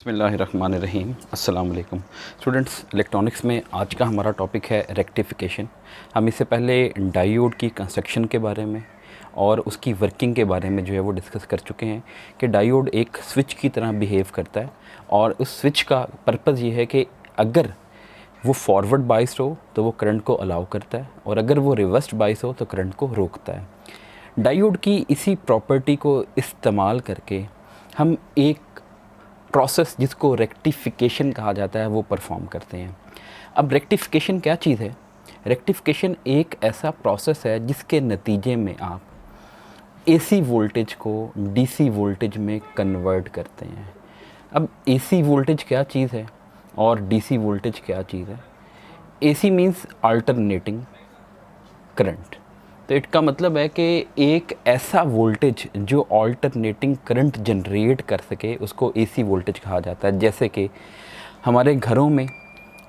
बिस्मिल्लाहिर्रहमानिर्रहीम। अस्सलाम वालेकुम स्टूडेंट्स। इलेक्ट्रॉनिक्स में आज का हमारा टॉपिक है रेक्टिफिकेशन। हम इससे पहले डायोड की कंस्ट्रक्शन के बारे में और उसकी वर्किंग के बारे में जो है वो डिस्कस कर चुके हैं कि डायोड एक स्विच की तरह बिहेव करता है और उस स्विच का पर्पज़ ये है कि अगर वो फॉरवर्ड बाइस हो तो वो करंट को अलाउ करता है और अगर वो रिवर्स्ड बाइस हो तो करंट को रोकता है। डायोड की इसी प्रॉपर्टी को इस्तेमाल करके हम एक प्रोसेस जिसको रेक्टिफिकेशन कहा जाता है वो परफॉर्म करते हैं। अब रेक्टिफिकेशन क्या चीज़ है? रेक्टिफिकेशन एक ऐसा प्रोसेस है जिसके नतीजे में आप एसी वोल्टेज को डीसी वोल्टेज में कन्वर्ट करते हैं। अब एसी वोल्टेज क्या चीज़ है और डीसी वोल्टेज क्या चीज़ है? एसी मीन्स अल्टरनेटिंग करंट, तो इसका मतलब है कि एक ऐसा वोल्टेज जो अल्टरनेटिंग करंट जनरेट कर सके उसको एसी वोल्टेज कहा जाता है। जैसे कि हमारे घरों में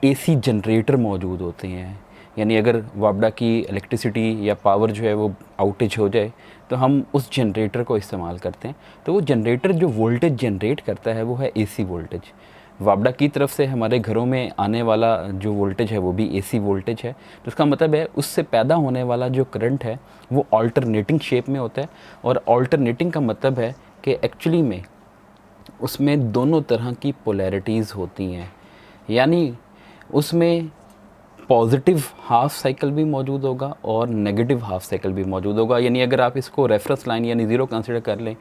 एसी जनरेटर मौजूद होते हैं, यानी अगर वापडा की इलेक्ट्रिसिटी या पावर जो है वो आउटेज हो जाए तो हम उस जनरेटर को इस्तेमाल करते हैं। तो वो जनरेटर जो वोल्टेज जनरेट करता है वो है एसी वोल्टेज। वापडा की तरफ से हमारे घरों में आने वाला जो वोल्टेज है वो भी एसी वोल्टेज है। तो इसका मतलब है उससे पैदा होने वाला जो करंट है वो अल्टरनेटिंग शेप में होता है। और अल्टरनेटिंग का मतलब है कि एक्चुअली में उसमें दोनों तरह की पोलैरिटीज़ होती हैं, यानी उसमें पॉजिटिव हाफ साइकिल भी मौजूद होगा और नेगेटिव हाफ साइकिल भी मौजूद होगा। यानी अगर आप इसको रेफरेंस लाइन यानी ज़ीरो कंसिडर कर लें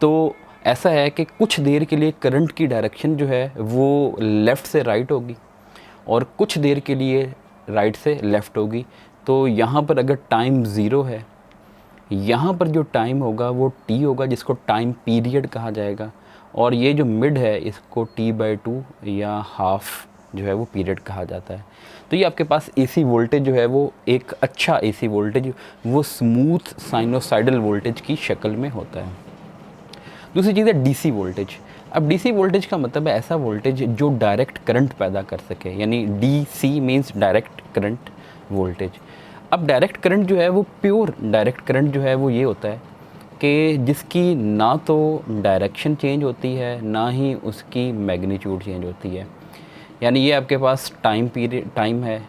तो ऐसा है कि कुछ देर के लिए करंट की डायरेक्शन जो है वो लेफ़्ट से राइट होगी और कुछ देर के लिए राइट से लेफ़्ट होगी। तो यहाँ पर अगर टाइम ज़ीरो है, यहाँ पर जो टाइम होगा वो टी होगा जिसको टाइम पीरियड कहा जाएगा, और ये जो मिड है इसको t/2 या हाफ जो है वो पीरियड कहा जाता है। तो ये आपके पास एसी वोल्टेज जो है वो एक अच्छा एसी वोल्टेज वो स्मूथ साइनोसाइडल वोल्टेज की शक्ल में होता है। दूसरी चीज़ है डीसी वोल्टेज। अब डीसी वोल्टेज का मतलब है ऐसा वोल्टेज जो डायरेक्ट करंट पैदा कर सके, यानी DC means direct current voltage. अब डायरेक्ट करंट जो है वो प्योर डायरेक्ट करंट जो है वो ये होता है कि जिसकी ना तो डायरेक्शन चेंज होती है ना ही उसकी मैग्नीट्यूड चेंज होती है। यानी ये आपके पास टाइम है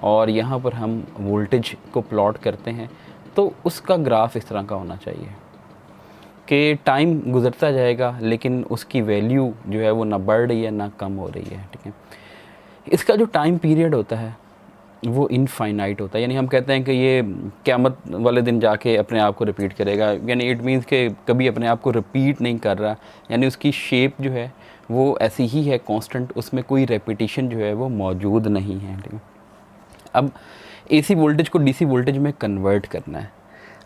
और यहाँ पर हम वोल्टेज को प्लॉट करते हैं तो उसका ग्राफ इस तरह का होना चाहिए कि टाइम गुज़रता जाएगा लेकिन उसकी वैल्यू जो है वो ना बढ़ रही है ना कम हो रही है। ठीक है, इसका जो टाइम पीरियड होता है वो इनफाइनाइट होता है, यानी हम कहते हैं कि ये क़यामत वाले दिन जाके अपने आप को रिपीट करेगा, यानी इट मीन्स कि कभी अपने आप को रिपीट नहीं कर रहा, यानी उसकी शेप जो है वो ऐसी ही है कांस्टेंट, उसमें कोई रेपिटेशन जो है वो मौजूद नहीं है। ठीक है, अब एसी वोल्टेज को डीसी वोल्टेज में कन्वर्ट करना है।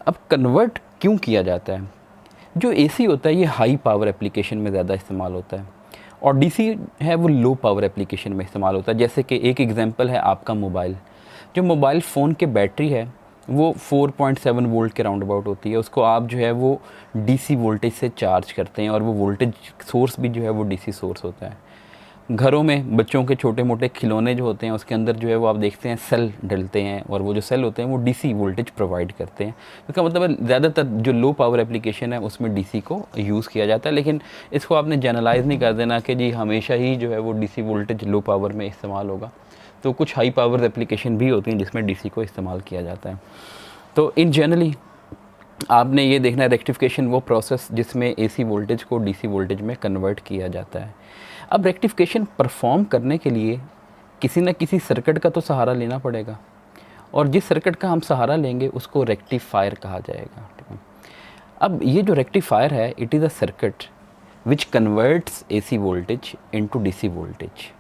अब कन्वर्ट क्यों किया जाता है? जो एसी होता है ये हाई पावर एप्लीकेशन में ज़्यादा इस्तेमाल होता है और डीसी है वो लो पावर एप्लीकेशन में इस्तेमाल होता है। जैसे कि एक एग्जांपल है आपका मोबाइल। जो मोबाइल फ़ोन के बैटरी है वो 4.7 वोल्ट के राउंड अबाउट होती है, उसको आप जो है वो डीसी वोल्टेज से चार्ज करते हैं और वो वोल्टेज सोर्स भी जो है वो डीसी सोर्स होता है। घरों में बच्चों के छोटे मोटे खिलौने जो होते हैं उसके अंदर जो है वो आप देखते हैं सेल डलते हैं और वो जो सेल होते हैं वो डीसी वोल्टेज प्रोवाइड करते हैं। इसका मतलब है ज़्यादातर जो लो पावर एप्लीकेशन है उसमें डीसी को यूज़ किया जाता है, लेकिन इसको आपने जनरलाइज़ नहीं कर देना कि जी हमेशा ही जो है वो डीसी वोल्टेज लो पावर में इस्तेमाल होगा। तो कुछ हाई पावर एप्लीकेशन भी होती हैं जिसमें डीसी को इस्तेमाल किया जाता है। तो इन जनरली आपने ये देखना है रेक्टिफिकेशन वो प्रोसेस जिसमें एसी वोल्टेज को डीसी वोल्टेज में कन्वर्ट किया जाता है। अब रेक्टिफिकेशन परफॉर्म करने के लिए किसी न किसी सर्किट का तो सहारा लेना पड़ेगा और जिस सर्किट का हम सहारा लेंगे उसको रेक्टिफायर कहा जाएगा। अब ये जो रेक्टिफायर है it is a circuit which converts AC voltage into DC voltage.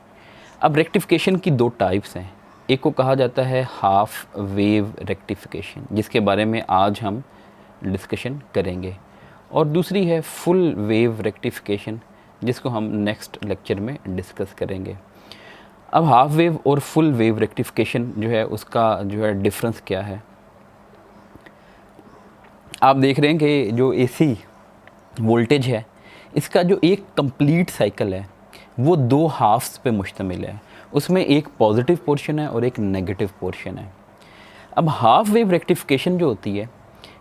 अब रेक्टिफिकेशन की दो टाइप्स हैं, एक को कहा जाता है हाफ वेव रेक्टिफिकेशन जिसके बारे में आज हम डिस्कशन करेंगे, और दूसरी है फुल वेव रेक्टिफिकेशन जिसको हम नेक्स्ट लेक्चर में डिस्कस करेंगे। अब हाफ वेव और फुल वेव रेक्टिफिकेशन जो है उसका जो है डिफरेंस क्या है? आप देख रहे हैं कि जो एसी वोल्टेज है इसका जो एक कंप्लीट साइकिल है वो दो हाफ्स पे मुश्तमिल है, उसमें एक पॉजिटिव पोर्शन है और एक नेगेटिव पोर्शन है। अब हाफ वेव रेक्टिफिकेशन जो होती है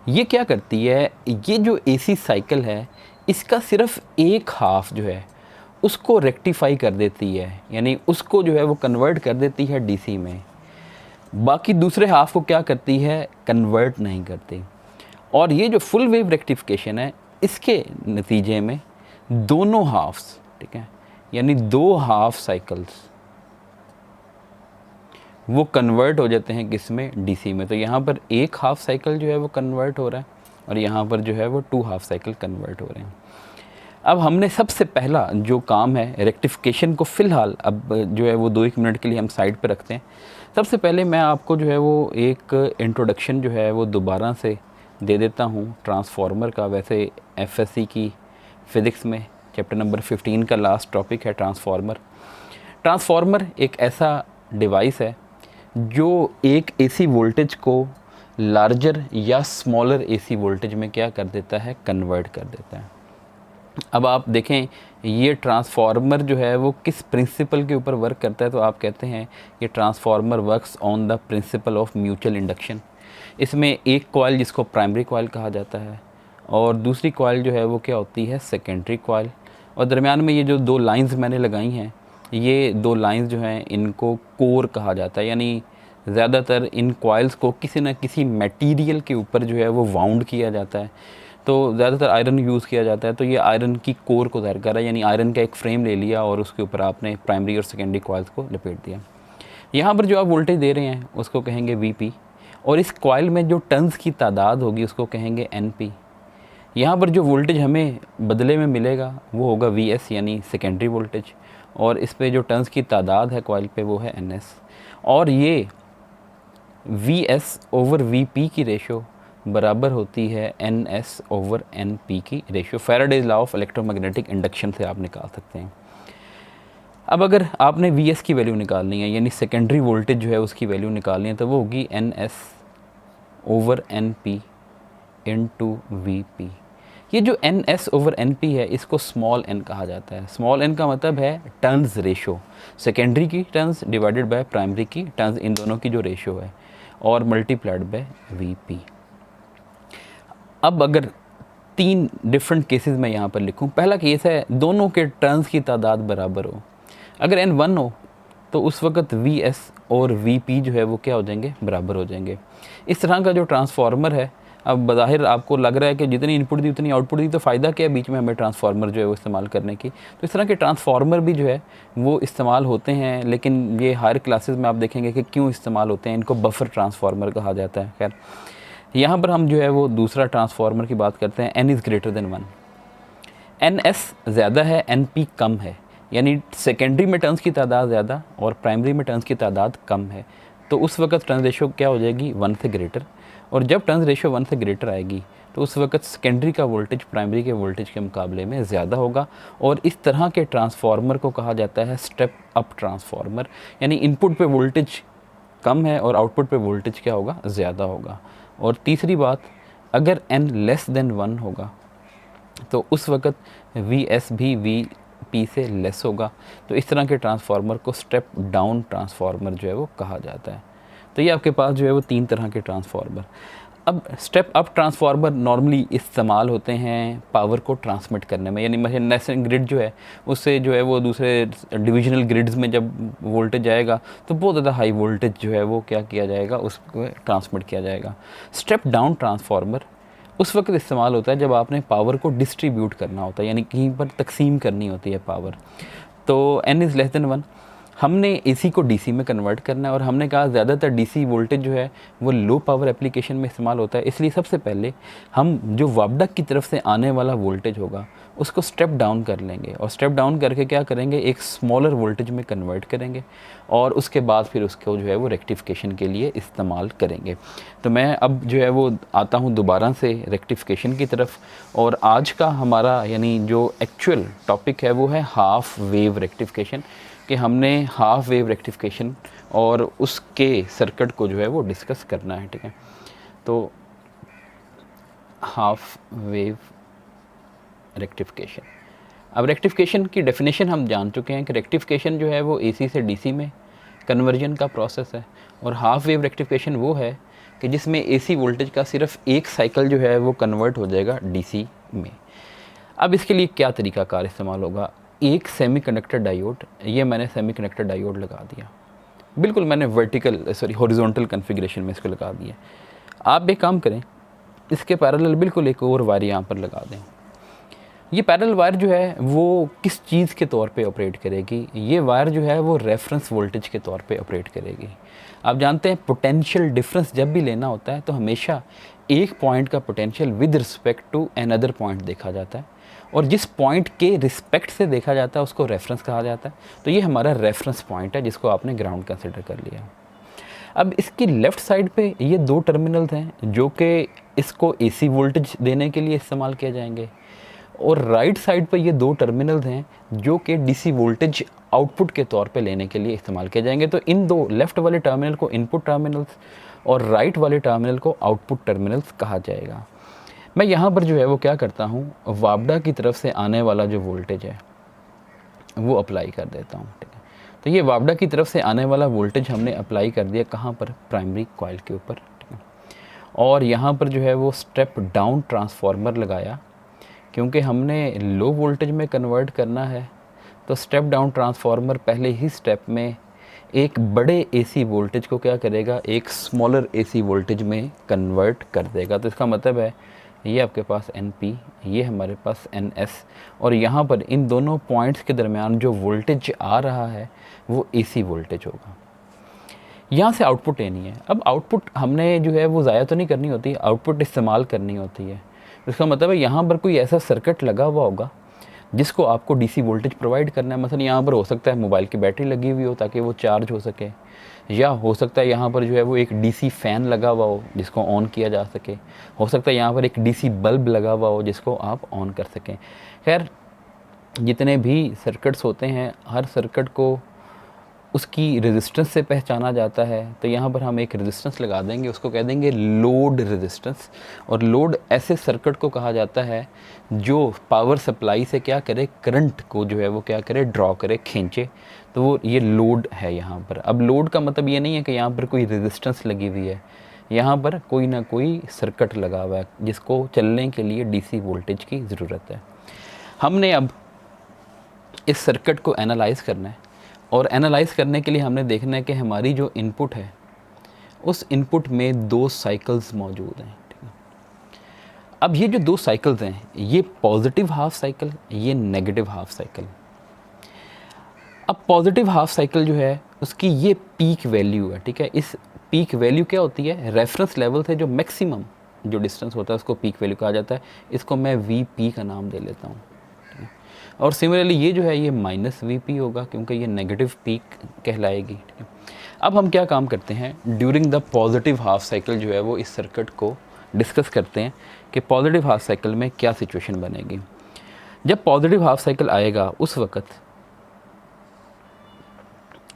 ये क्या करती है, ये जो एसी साइकिल है इसका सिर्फ एक हाफ जो है उसको रेक्टिफाई कर देती है, यानी उसको जो है वो कन्वर्ट कर देती है डीसी में। बाकी दूसरे हाफ को क्या करती है, कन्वर्ट नहीं करती। और ये जो फुल वेव रेक्टिफिकेशन है, इसके नतीजे में दोनों हाफ्स, ठीक है, यानी दो हाफ साइकिल्स वो कन्वर्ट हो जाते हैं किस में, डीसी में। तो यहाँ पर एक हाफ साइकिल जो है वो कन्वर्ट हो रहा है और यहाँ पर जो है वो 2 हाफ साइकिल कन्वर्ट हो रहे हैं। अब हमने सबसे पहला जो काम है रेक्टिफिकेशन को फ़िलहाल अब जो है वो 2-1 मिनट के लिए हम साइड पे रखते हैं। सबसे पहले मैं आपको जो है वो एक इंट्रोडक्शन जो है वो दोबारा से दे देता हूँ ट्रांसफार्मर का। वैसे एफएससी की फ़िज़िक्स में चैप्टर नंबर 15 का लास्ट टॉपिक है ट्रांसफार्मर। ट्रांसफार्मर एक ऐसा डिवाइस है जो एक एसी वोल्टेज को लार्जर या स्मॉलर एसी वोल्टेज में क्या कर देता है, कन्वर्ट कर देता है। अब आप देखें ये ट्रांसफार्मर जो है वो किस प्रिंसिपल के ऊपर वर्क करता है, तो आप कहते हैं ये transformer works on the principle of mutual induction. इसमें एक कॉइल जिसको प्राइमरी कॉइल कहा जाता है और दूसरी कॉइल जो है वो क्या होती है, सेकेंडरी कॉइल। और दरमियान में ये जो 2 लाइंस मैंने लगाई हैं, ये 2 लाइंस जो हैं इनको कोर कहा जाता है। यानी ज़्यादातर इन कॉइल्स को किसी न किसी मटेरियल के ऊपर जो है वो वाउंड किया जाता है। तो ज़्यादातर आयरन यूज़ किया जाता है, तो ये आयरन की कोर को ज़ाहिर कर रहा है, यानी आयरन का एक फ्रेम ले लिया और उसके ऊपर आपने प्राइमरी और सेकेंडरी कॉइल्स को लपेट दिया। यहाँ पर जो आप वोल्टेज दे रहे हैं उसको कहेंगे वीपी, और इस कॉइल में जो टर्न्स की तादाद होगी उसको कहेंगे एनपी। यहाँ पर जो वोल्टेज हमें बदले में मिलेगा वो होगा वीएस, यानी सेकेंडरी वोल्टेज, और इस पे जो टर्न्स की तादाद है कॉइल पे वो है एनएस। और ये वीएस ओवर वीपी की रेशो बराबर होती है एनएस ओवर एनपी की ratio. Faraday's law of electromagnetic induction से आप निकाल सकते हैं। अब अगर आपने वीएस की वैल्यू निकालनी है, यानी सेकेंडरी वोल्टेज जो है उसकी वैल्यू निकालनी है, तो वो होगी NS over NP into VP. ये जो एनएस ओवर एनपी है इसको स्मॉल एन कहा जाता है। स्मॉल एन का मतलब है टर्न्स रेशो, सेकेंडरी की टर्न्स डिवाइडेड बाय प्राइमरी की टर्न्स, इन दोनों की जो रेशो है, और मल्टीप्लाइड बाय वीपी। अब अगर 3 डिफरेंट केसेस में यहाँ पर लिखूँ, पहला केस है दोनों के टर्न्स की तादाद बराबर हो। अगर n 1 हो तो उस वक्त Vs और Vp जो है वो क्या हो जाएंगे, बराबर हो जाएंगे। इस तरह का जो ट्रांसफार्मर है, अब बज़ाहिर आपको लग रहा है कि जितनी इनपुट दी उतनी आउटपुट दी, तो फ़ायदा क्या है बीच में हमें ट्रांसफार्मर जो है वो इस्तेमाल करने की। तो इस तरह के ट्रांसफार्मर भी जो है वो इस्तेमाल होते हैं, लेकिन ये हायर क्लासेस में आप देखेंगे कि क्यों इस्तेमाल होते हैं, इनको बफर ट्रांसफार्मर कहा जाता है। खैर यहाँ पर हम जो है वो दूसरा ट्रांसफार्मर की बात करते हैं। n is greater than 1, NS ज़्यादा है, NP कम है, यानी सेकेंडरी में टर्न्स की तादाद ज़्यादा और प्राइमरी में टर्न्स की तादाद कम है, तो उस वक्त टर्न रेशो क्या हो जाएगी, 1 से ग्रेटर। और जब टर्न रेशो 1 से ग्रेटर आएगी तो उस वक्त सेकेंडरी का वोल्टेज प्राइमरी के वोल्टेज के मुकाबले में ज़्यादा होगा। और इस तरह के ट्रांसफार्मर को कहा जाता है स्टेप अप ट्रांसफार्मर, यानी इनपुट पे वोल्टेज कम है और आउटपुट पे वोल्टेज क्या होगा, ज़्यादा होगा। और तीसरी बात, अगर n लेस देन 1 होगा तो उस वक्त Vs भी Vp से लेस होगा। तो इस तरह के ट्रांसफार्मर को स्टेप डाउन ट्रांसफार्मर जो है वो कहा जाता है। तो ये आपके पास जो है वो 3 तरह के ट्रांसफार्मर। अब स्टेप अप ट्रांसफार्मर नॉर्मली इस्तेमाल होते हैं पावर को ट्रांसमिट करने में, यानी मतलब नेशनल ग्रिड जो है उससे जो है वो दूसरे डिविजनल ग्रिड्स में जब वोल्टेज जाएगा तो बहुत ज़्यादा हाई वोल्टेज जो है वो क्या किया जाएगा, उसको ट्रांसमिट किया जाएगा। स्टेप डाउन ट्रांसफार्मर उस वक्त इस्तेमाल होता है जब आपने पावर को डिस्ट्रीब्यूट करना होता है, यानी कहीं पर तकसीम करनी होती है पावर। तो n इज़ लेस देन 1, हमने AC को DC में कन्वर्ट करना है, और हमने कहा ज़्यादातर DC वोल्टेज जो है वो लो पावर एप्लीकेशन में इस्तेमाल होता है। इसलिए सबसे पहले हम जो वापडक की तरफ से आने वाला वोल्टेज होगा उसको स्टेप डाउन कर लेंगे, और स्टेप डाउन करके क्या करेंगे, एक स्मॉलर वोल्टेज में कन्वर्ट करेंगे, और उसके बाद फिर उसको जो है वो रेक्टिफिकेशन के लिए इस्तेमाल करेंगे। तो मैं अब जो है वो आता हूँ दोबारा से रेक्टिफिकेशन की तरफ, और आज का हमारा यानी जो एक्चुअल टॉपिक है वो है हाफ वेव रेक्टिफिकेशन, कि हमने हाफ वेव रेक्टिफिकेशन और उसके सर्किट को जो है वो डिस्कस करना है। ठीक है, तो हाफ वेव रेक्टिफिकेशन। अब रेक्टिफिकेशन की डेफिनेशन हम जान चुके हैं कि रेक्टिफिकेशन जो है वो AC से DC में कन्वर्जन का प्रोसेस है, और हाफ वेव रेक्टिफिकेशन वो है कि जिसमें AC वोल्टेज का सिर्फ एक साइकिल जो है वो कन्वर्ट हो जाएगा DC में। अब इसके लिए क्या तरीक़ाकार इस्तेमाल होगा, एक सेमीकंडक्टर डायोड, ये मैंने सेमीकंडक्टर डायोड लगा दिया, बिल्कुल मैंने हॉरिजॉन्टल कॉन्फ़िगरेशन में इसको लगा दिया। आप एक काम करें, इसके पैरेलल बिल्कुल एक और वायर यहाँ पर लगा दें। ये पैरेलल वायर जो है वो किस चीज़ के तौर पे ऑपरेट करेगी? ये वायर जो है वो रेफरेंस वोल्टेज के तौर पे ऑपरेट करेगी। आप जानते हैं पोटेंशियल डिफरेंस जब भी लेना होता है तो हमेशा एक पॉइंट का potential with respect to another point देखा जाता है, और जिस पॉइंट के रिस्पेक्ट से देखा जाता है उसको रेफरेंस कहा जाता है। तो ये हमारा रेफरेंस पॉइंट है जिसको आपने ग्राउंड कंसिडर कर लिया। अब इसकी लेफ़्ट साइड पे ये दो टर्मिनल्स हैं जो कि इसको एसी वोल्टेज देने के लिए इस्तेमाल किए जाएंगे, और राइट साइड पे ये दो टर्मिनल्स हैं जो कि डीसी वोल्टेज आउटपुट के तौर पे लेने के लिए इस्तेमाल किए जाएंगे। तो इन दो लेफ़्ट वाले टर्मिनल को इनपुट टर्मिनल्स और राइट वाले टर्मिनल को आउटपुट टर्मिनल्स कहा जाएगा। मैं यहाँ पर जो है वो क्या करता हूँ, वापडा की तरफ से आने वाला जो वोल्टेज है वो अप्लाई कर देता हूँ, ठीक है। तो ये वापडा की तरफ से आने वाला वोल्टेज हमने अप्लाई कर दिया कहाँ पर? प्राइमरी कॉइल के ऊपर, ठीक है। और यहाँ पर जो है वो स्टेप डाउन ट्रांसफार्मर लगाया, क्योंकि हमने लो वोल्टेज में कन्वर्ट करना है। तो स्टेप डाउन ट्रांसफार्मर पहले ही स्टेप में एक बड़े एसी वोल्टेज को क्या करेगा? एक स्मॉलर एसी वोल्टेज में कन्वर्ट कर देगा। तो इसका मतलब है ये आपके पास NP, ये हमारे पास NS, और यहाँ पर इन दोनों पॉइंट्स के दरमियान जो वोल्टेज आ रहा है वो एसी वोल्टेज होगा। यहाँ से आउटपुट लेनी है। अब आउटपुट हमने जो है वो ज़ाया तो नहीं करनी होती, आउटपुट इस्तेमाल करनी होती है। इसका मतलब है यहाँ पर कोई ऐसा सर्किट लगा हुआ होगा जिसको आपको डीसी वोल्टेज प्रोवाइड करना है। मतलब यहाँ पर हो सकता है मोबाइल की बैटरी लगी हुई हो ताकि वो चार्ज हो सके, या हो सकता है यहाँ पर जो है वो एक डीसी फ़ैन लगा हुआ हो जिसको ऑन किया जा सके, हो सकता है यहाँ पर एक डीसी बल्ब लगा हुआ हो जिसको आप ऑन कर सकें। खैर, जितने भी सर्किट्स होते हैं हर सर्किट को उसकी रेजिस्टेंस से पहचाना जाता है। तो यहाँ पर हम एक रेजिस्टेंस लगा देंगे, उसको कह देंगे लोड रेजिस्टेंस। और लोड ऐसे सर्किट को कहा जाता है जो पावर सप्लाई से क्या करे? करंट को जो है वो क्या करे? ड्रॉ करे, खींचे। तो वो ये लोड है यहाँ पर। अब लोड का मतलब ये नहीं है कि यहाँ पर कोई रेजिस्टेंस लगी हुई है, यहाँ पर कोई ना कोई सर्किट लगा हुआ है जिसको चलने के लिए डीसी वोल्टेज की ज़रूरत है। हमने अब इस सर्किट को एनालाइज़ करना है, और एनालाइज़ करने के लिए हमने देखना है कि हमारी जो इनपुट है उस इनपुट में दो साइकिल्स मौजूद हैं, ठीक है। अब ये जो दो साइकिल्स हैं ये पॉजिटिव हाफ साइकिल, ये नेगेटिव हाफ साइकिल। अब पॉजिटिव हाफ साइकिल जो है उसकी ये पीक वैल्यू है, ठीक है। इस पीक वैल्यू क्या होती है? रेफरेंस लेवल से जो मैक्सिमम जो डिस्टेंस होता है उसको पीक वैल्यू कहा जाता है। इसको मैं VP का नाम दे लेता हूँ। और सिमिलरली ये जो है ये -VP होगा क्योंकि ये नेगेटिव पीक कहलाएगी, ठीक है। अब हम क्या काम करते हैं, during the positive half cycle जो है वो इस सर्किट को डिस्कस करते हैं कि पॉजिटिव हाफ साइकिल में क्या सिचुएशन बनेगी। जब पॉजिटिव हाफ साइकिल आएगा उस वक़्त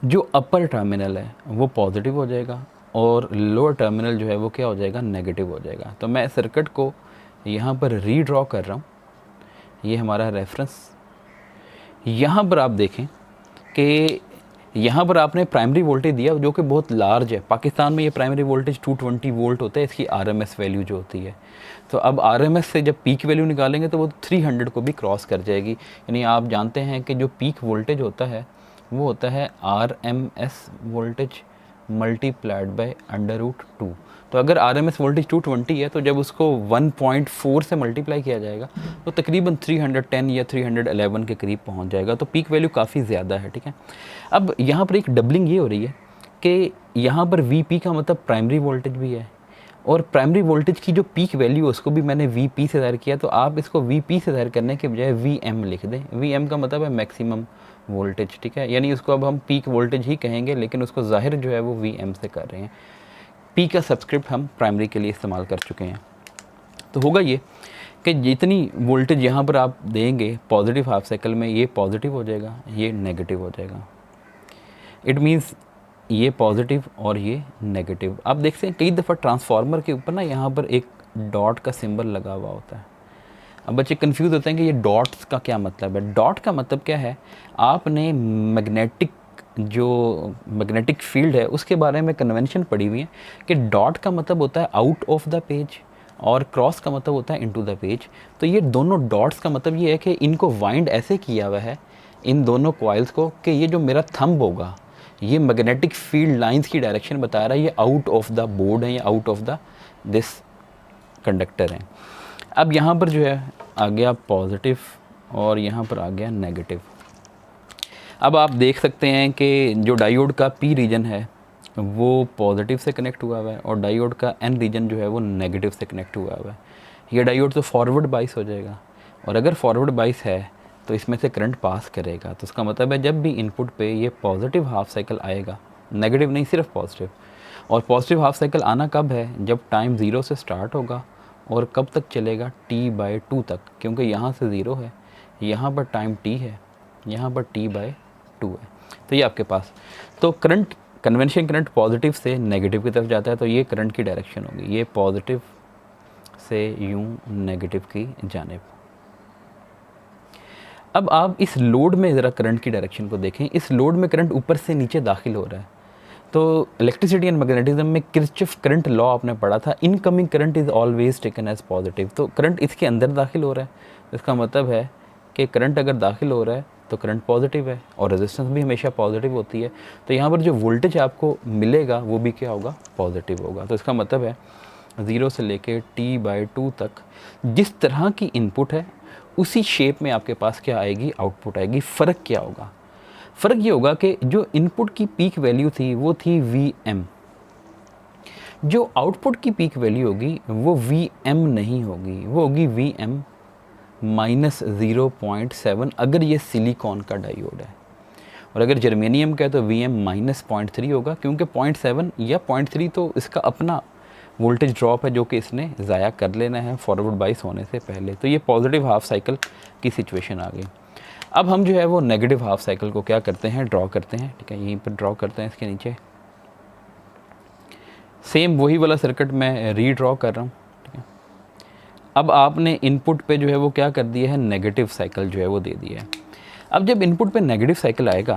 जो अपर टर्मिनल है वो पॉजिटिव हो जाएगा और लोअर टर्मिनल जो है वो क्या हो जाएगा? नेगेटिव हो जाएगा। तो मैं सर्किट को यहाँ पर रीड्रॉ कर रहा हूँ। ये हमारा रेफरेंस। यहाँ पर आप देखें कि यहाँ पर आपने प्राइमरी वोल्टेज दिया जो कि बहुत लार्ज है। पाकिस्तान में ये प्राइमरी वोल्टेज 220 वोल्ट होता है, इसकी RMS वैल्यू जो होती है। तो अब RMS से जब पीक वैल्यू निकालेंगे तो वो 300 को भी क्रॉस कर जाएगी। यानी आप जानते हैं कि जो पीक वोल्टेज होता है वो होता है RMS वोल्टेज मल्टीप्लाइड बाय √2। तो अगर RMS वोल्टेज 220 है तो जब उसको 1.4 से मल्टीप्लाई किया जाएगा तो तकरीबन 310 या 311 के करीब पहुंच जाएगा। तो पीक वैल्यू काफ़ी ज़्यादा है, ठीक है। अब यहाँ पर एक डबलिंग ये हो रही है कि यहाँ पर VP का मतलब प्राइमरी वोल्टेज भी है, और प्राइमरी वोल्टेज की जो पीक वैल्यू है उसको भी मैंने VP से ज़ाहिर किया। तो आप इसको VP से ज़ाहिर करने के बजाय VM लिख दें। VM का मतलब है मैक्सिमम वोल्टेज, ठीक है। यानी उसको अब हम पीक वोल्टेज ही कहेंगे, लेकिन उसको ज़ाहिर जो है वो VM से कर रहे हैं। P का सब्सक्रिप्ट हम प्राइमरी के लिए इस्तेमाल कर चुके हैं। तो होगा ये कि जितनी वोल्टेज यहाँ पर आप देंगे पॉजिटिव हाफ साइकिल में, ये पॉजिटिव हो जाएगा, ये नेगेटिव हो जाएगा। इट मीन्स ये पॉजिटिव और ये नेगेटिव। आप देखते हैं कई दफ़ा ट्रांसफार्मर के ऊपर ना यहाँ पर एक डॉट का सिंबल लगा हुआ होता है। अब बच्चे कंफ्यूज होते हैं कि ये डॉट्स का क्या मतलब है। डॉट का मतलब क्या है? आपने मैग्नेटिक फील्ड है उसके बारे में कन्वेंशन पढ़ी हुई है कि डॉट का मतलब होता है आउट ऑफ द पेज और क्रॉस का मतलब होता है इनटू द पेज। तो ये दोनों डॉट्स का मतलब ये है कि इनको वाइंड ऐसे किया हुआ है इन दोनों कॉइल्स को कि ये जो मेरा थंब होगा ये मैग्नेटिक फील्ड लाइंस की डायरेक्शन बता रहा है, ये आउट ऑफ द बोर्ड है या out of the this conductor है। अब यहाँ पर जो है आ गया पॉजिटिव और यहाँ पर आ गया नेगेटिव। अब आप देख सकते हैं कि जो डायोड का पी रीजन है वो पॉजिटिव से कनेक्ट हुआ हुआ है और डायोड का एन रीजन जो है वो नेगेटिव से कनेक्ट हुआ हुआ है। ये डायोड तो फॉरवर्ड बाइस हो जाएगा और अगर फॉरवर्ड बाइस है तो इसमें से करंट पास करेगा। तो उसका मतलब है जब भी इनपुट पे ये पॉजिटिव हाफ साइकिल आएगा, नेगेटिव नहीं सिर्फ पॉजिटिव, और पॉजिटिव हाफ साइकिल आना कब है, जब टाइम 0 से स्टार्ट होगा और कब तक चलेगा, t/2 तक, क्योंकि यहाँ से 0 है, यहाँ पर टाइम t है, यहाँ पर t/2 है। तो ये आपके पास तो करंट कन्वेंशन करंट पॉजिटिव से नेगेटिव की तरफ जाता है, तो ये करंट की डायरेक्शन होगी, ये पॉजिटिव से यूं नेगेटिव की जानिब। अब आप इस लोड में ज़रा करंट की डायरेक्शन को देखें। इस लोड में करंट ऊपर से नीचे दाखिल हो रहा है। तो इलेक्ट्रिसिटी एंड मैग्नेटिज्म में किरचॉफ करंट लॉ आपने पढ़ा था, incoming current is always taken as positive. तो करंट इसके अंदर दाखिल हो रहा है, इसका मतलब है कि करंट अगर दाखिल हो रहा है तो करंट पॉजिटिव है और रेजिस्टेंस भी हमेशा पॉजिटिव होती है। तो यहाँ पर जो वोल्टेज आपको मिलेगा वो भी क्या होगा, पॉजिटिव होगा। तो इसका मतलब है 0 से लेके t/2 तक जिस तरह की इनपुट है उसी शेप में आपके पास क्या आएगी, आउटपुट आएगी। फ़र्क क्या होगा, फ़र्क ये होगा कि जो इनपुट की पीक वैल्यू थी वो थी Vm, जो आउटपुट की पीक वैल्यू होगी वो Vm नहीं होगी, वो होगी Vm -0.7 अगर ये सिलिकॉन का डायोड है, और अगर जर्मेनियम का है तो Vm -0.3 होगा, क्योंकि 0.7 या 0.3 तो इसका अपना वोल्टेज ड्रॉप है जो कि इसने ज़ाया कर लेना है फॉरवर्ड बाइस होने से पहले। तो ये पॉजिटिव हाफ साइकिल की सिचुएशन आ गई। अब हम जो है वो नेगेटिव हाफ साइकिल को क्या करते हैं, ड्रॉ करते हैं। ठीक है, यहीं पर ड्रॉ करते हैं, इसके नीचे सेम वही वाला सर्किट मैं रीड्रॉ कर रहा हूँ। ठीक है, अब आपने इनपुट पे जो है वो क्या कर दिया है, नेगेटिव साइकिल जो है वो दे दिया है। अब जब इनपुट पे नेगेटिव साइकिल आएगा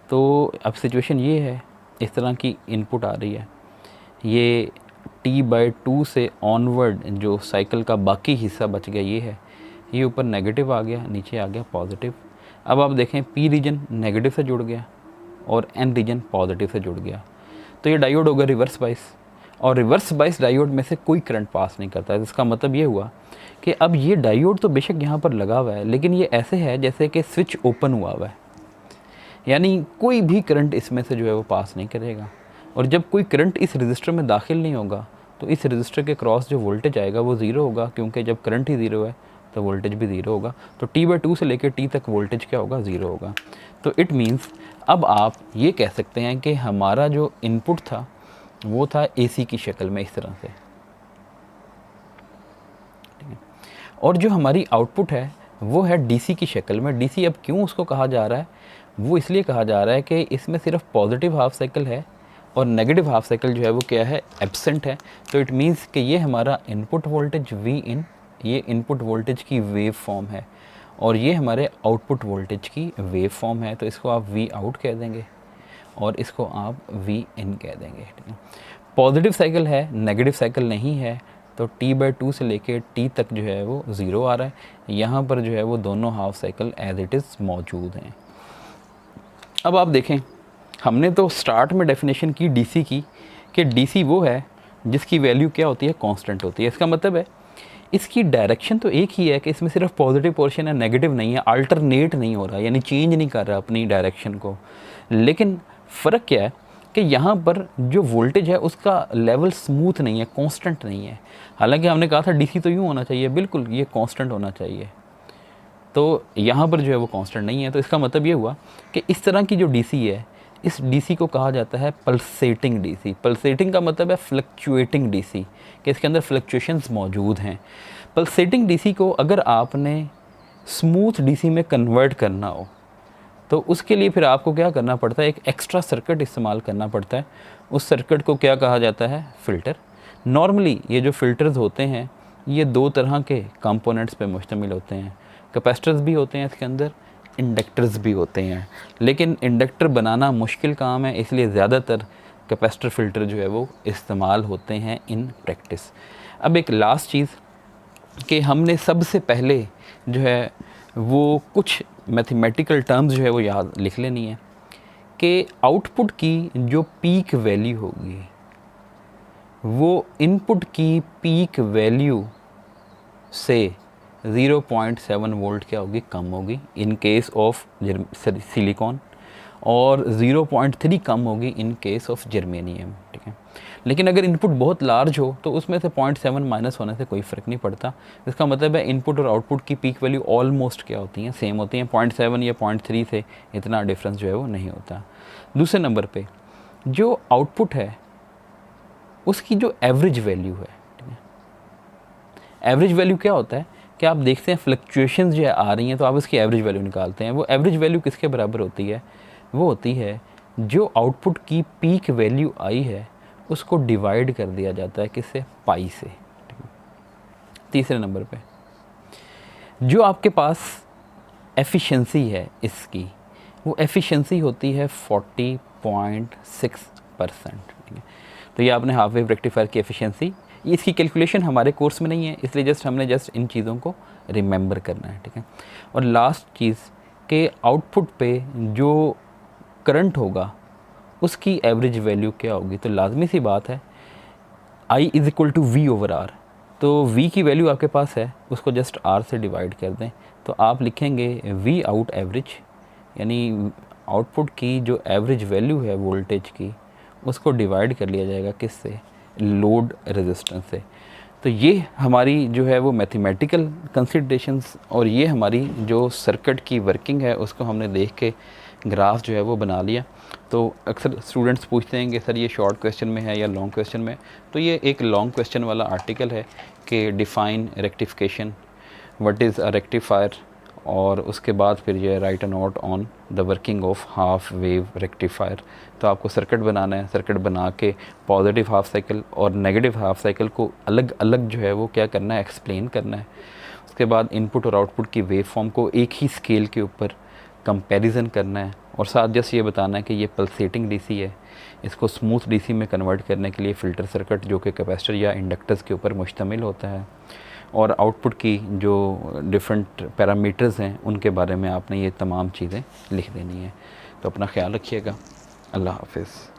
तो अब सिचुएशन ये है, इस तरह की इनपुट आ रही है, ये t/2 से ऑनवर्ड जो साइकिल का बाकी हिस्सा बच गया ये है, ये ऊपर नेगेटिव आ गया, नीचे आ गया पॉजिटिव। अब आप देखें p रीजन नेगेटिव से जुड़ गया और n रीजन पॉजिटिव से जुड़ गया। तो ये डायोड होगा रिवर्स बाइस, और रिवर्स बाइस डायोड में से कोई करंट पास नहीं करता है। इसका मतलब ये हुआ कि अब ये डायोड तो बेशक यहाँ पर लगा हुआ है, लेकिन ये ऐसे है जैसे कि स्विच ओपन हुआ हुआ है, यानी कोई भी करंट इसमें से जो है वो पास नहीं करेगा। और जब कोई करंट इस रजिस्टर में दाखिल नहीं होगा तो इस रजिस्टर के क्रॉस जो वोल्टेज आएगा वो ज़ीरो होगा, क्योंकि जब करंट ही ज़ीरो है तो वोल्टेज भी ज़ीरो होगा। तो t/2 से लेकर t तक वोल्टेज क्या होगा, ज़ीरो होगा। तो इट मीन्स अब आप ये कह सकते हैं कि हमारा जो इनपुट था वो था AC की शक्ल में इस तरह से, ठीक है, और जो हमारी आउटपुट है वो है DC की शक्ल में। DC अब क्यों उसको कहा जा रहा है, वो इसलिए कहा जा रहा है कि इसमें सिर्फ पॉजिटिव हाफ साइकिल है और नेगेटिव हाफ साइकिल जो है वो क्या है, एब्सेंट है। तो इट मीन्स कि ये हमारा इनपुट वोल्टेज Vin, ये इनपुट वोल्टेज की वेव फॉर्म है और ये हमारे आउटपुट वोल्टेज की वेव फॉर्म है। तो इसको आप Vout कह देंगे और इसको आप Vin कह देंगे। ठीक है, पॉजिटिव साइकिल है, नेगेटिव साइकिल नहीं है। तो t/2 से लेके t तक जो है वो ज़ीरो आ रहा है। यहाँ पर जो है वो दोनों half cycle as it is मौजूद हैं। अब आप देखें, हमने तो स्टार्ट में डेफिनेशन की DC की कि DC वो है जिसकी वैल्यू क्या होती है, कांस्टेंट होती है। इसका मतलब है इसकी डायरेक्शन तो एक ही है कि इसमें सिर्फ पॉजिटिव पोर्शन है, नेगेटिव नहीं है, अल्टरनेट नहीं हो रहा, यानी चेंज नहीं कर रहा अपनी डायरेक्शन को। लेकिन फ़र्क क्या है कि यहाँ पर जो वोल्टेज है उसका लेवल स्मूथ नहीं है, कांस्टेंट नहीं है। हालांकि हमने कहा था DC तो यूँ होना चाहिए, बिल्कुल ये कांस्टेंट होना चाहिए, तो यहाँ पर जो है वो कांस्टेंट नहीं है। तो इसका मतलब ये हुआ कि इस तरह की जो DC है, इस DC को कहा जाता है पल्सेटिंग DC। पल्सेटिंग का मतलब है फ्लक्चुएटिंग DC, कि इसके अंदर फ्लक्चुएशंस मौजूद हैं। पल्सेटिंग DC को अगर आपने स्मूथ DC में कन्वर्ट करना हो तो उसके लिए फिर आपको क्या करना पड़ता है, एक एक्स्ट्रा सर्किट इस्तेमाल करना पड़ता है। उस सर्किट को क्या कहा जाता है, फ़िल्टर। नॉर्मली ये जो फ़िल्टर्स होते हैं ये दो तरह के कंपोनेंट्स पे मुश्तमिल होते हैं। कैपेसिटर्स भी होते हैं इसके अंदर, इंडक्टर्स भी होते हैं, लेकिन इंडक्टर बनाना मुश्किल काम है, इसलिए ज़्यादातर कैपेसिटर फ़िल्टर जो है वो इस्तेमाल होते हैं इन प्रैक्टिस। अब एक लास्ट चीज़ कि हमने सबसे पहले जो है वो कुछ मैथमेटिकल टर्म्स जो है वो याद लिख लेनी है कि आउटपुट की जो पीक वैल्यू होगी वो इनपुट की पीक वैल्यू से 0.7 वोल्ट क्या होगी, कम होगी इन केस ऑफ सिलिकॉन, और 0.3 कम होगी इन केस ऑफ जर्मेनियम, ठीक है। लेकिन अगर इनपुट बहुत लार्ज हो तो उसमें से 0.7 माइनस होने से कोई फ़र्क नहीं पड़ता। इसका मतलब है इनपुट और आउटपुट की पीक वैल्यू ऑलमोस्ट क्या होती हैं, सेम होती हैं। 0.7 या 0.3 से इतना डिफरेंस जो है वो नहीं होता। दूसरे नंबर पे जो आउटपुट है उसकी जो एवरेज वैल्यू है, ठीक है। एवरेज वैल्यू क्या होता है कि आप देखते हैं फ्लक्चुएशंस जो है आ रही हैं तो आप उसकी एवरेज वैल्यू निकालते हैं। वो एवरेज वैल्यू किसके बराबर होती है, वो होती है जो आउटपुट की पीक वैल्यू आई है उसको डिवाइड कर दिया जाता है किससे, पाई से। तीसरे नंबर पे जो आपके पास एफिशिएंसी है इसकी, वो एफिशिएंसी होती है 40.6%, ठीक है। तो ये आपने हाफ वेव रेक्टिफायर की एफिशिएंसी, इसकी कैलकुलेशन हमारे कोर्स में नहीं है इसलिए हमने इन चीज़ों को रिमेंबर करना है, ठीक है। और लास्ट चीज़ के आउटपुट पे जो करंट होगा उसकी एवरेज वैल्यू क्या होगी। तो लाजमी सी बात है I is equal to V over R, तो V की वैल्यू आपके पास है उसको जस्ट R से डिवाइड कर दें तो आप लिखेंगे V आउट एवरेज, यानी आउटपुट की जो एवरेज वैल्यू है वोल्टेज की उसको डिवाइड कर लिया जाएगा किससे, लोड रेजिस्टेंस से। तो ये हमारी जो है वो मैथमेटिकल कंसिडरेशंस और ये हमारी जो सर्किट की वर्किंग है उसको हमने देख के ग्राफ जो है वो बना लिया। तो अक्सर स्टूडेंट्स पूछते हैं कि सर ये शॉर्ट क्वेश्चन में है या लॉन्ग क्वेश्चन में, तो ये एक लॉन्ग क्वेश्चन वाला आर्टिकल है कि define rectification, what is a rectifier, और उसके बाद फिर ये right a note on the working of half wave rectifier. तो आपको सर्किट बनाना है, सर्किट बना के पॉजिटिव हाफ साइकिल और नेगेटिव हाफ साइकिल को अलग अलग जो है वो क्या करना है, एक्सप्लेन करना है। उसके बाद इनपुट और आउटपुट की वेव फॉर्म को एक ही स्केल के ऊपर कंपैरिजन करना है और साथ जस्ट ये बताना है कि ये पल्सेटिंग डीसी है, इसको स्मूथ डीसी में कन्वर्ट करने के लिए फ़िल्टर सर्किट जो कि कैपेसिटर या इंडक्टर्स के ऊपर मुश्तमिल होता है, और आउटपुट की जो डिफरेंट पैरामीटर्स हैं उनके बारे में आपने ये तमाम चीज़ें लिख देनी है। तो अपना ख्याल रखिएगा। अल्लाह हाफ़िज़।